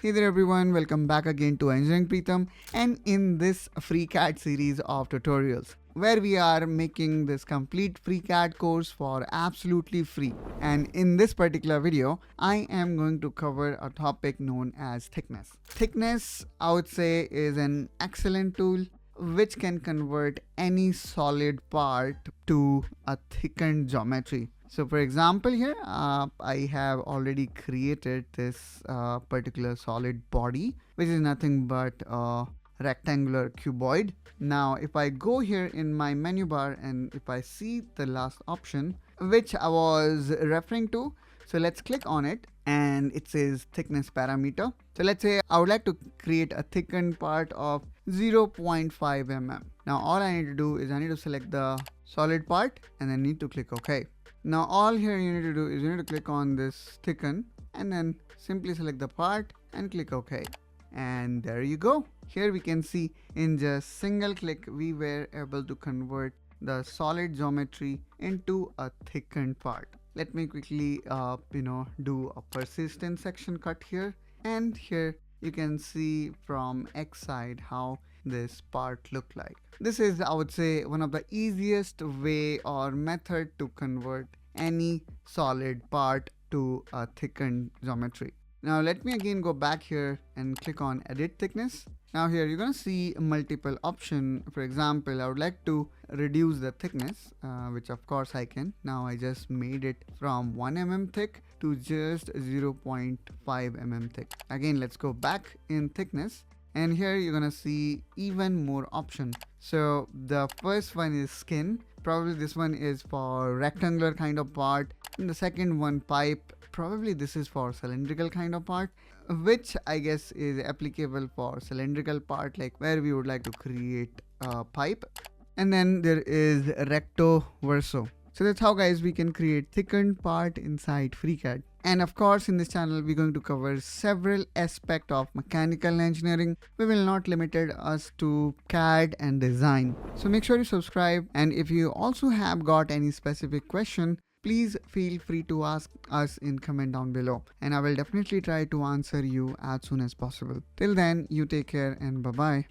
Hey there everyone, welcome back again to Engineering Pritam, and in this FreeCAD series of tutorials where we are making this complete FreeCAD course for absolutely free. And in this particular video, I am going to cover a topic known as thickness. Thickness, I would say, is an excellent tool which can convert any solid part to a thickened geometry. So for example here, I have already created this particular solid body, which is nothing but a rectangular cuboid. Now, if I go here in my menu bar and if I see the last option, which I was referring to, so let's click on it and it says thickness parameter. So let's say I would like to create a thickened part of 0.5 mm. Now all I need to do is I need to select the solid part and then need to click OK. Now all here you need to do is you need to click on this thicken and then simply select the part and click OK. And there you go. Here we can see in just single click we were able to convert the solid geometry into a thickened part. Let me quickly do a persistent section cut here, and here you can see from X side how this part look like. This is, I would say, one of the easiest way or method to convert any solid part to a thickened geometry. Now let me again go back here and click on edit thickness. Now here you're gonna see multiple option. For example, I would like to reduce the thickness, which of course I can. Now I just made it from 1 mm thick to just 0.5 mm thick. Again, let's go back in thickness. And here you're gonna see even more option. So the first one is skin. Probably this one is for rectangular kind of part. And the second one, pipe. Probably this is for cylindrical kind of part, which I guess is applicable for cylindrical part, like where we would like to create a pipe. And then there is recto verso. So that's how, guys, we can create thickened part inside FreeCAD. And of course, in this channel, we're going to cover several aspects of mechanical engineering. We will not limit us to CAD and design. So make sure you subscribe. And if you also have got any specific question, please feel free to ask us in comment down below. And I will definitely try to answer you as soon as possible. Till then, you take care and bye-bye.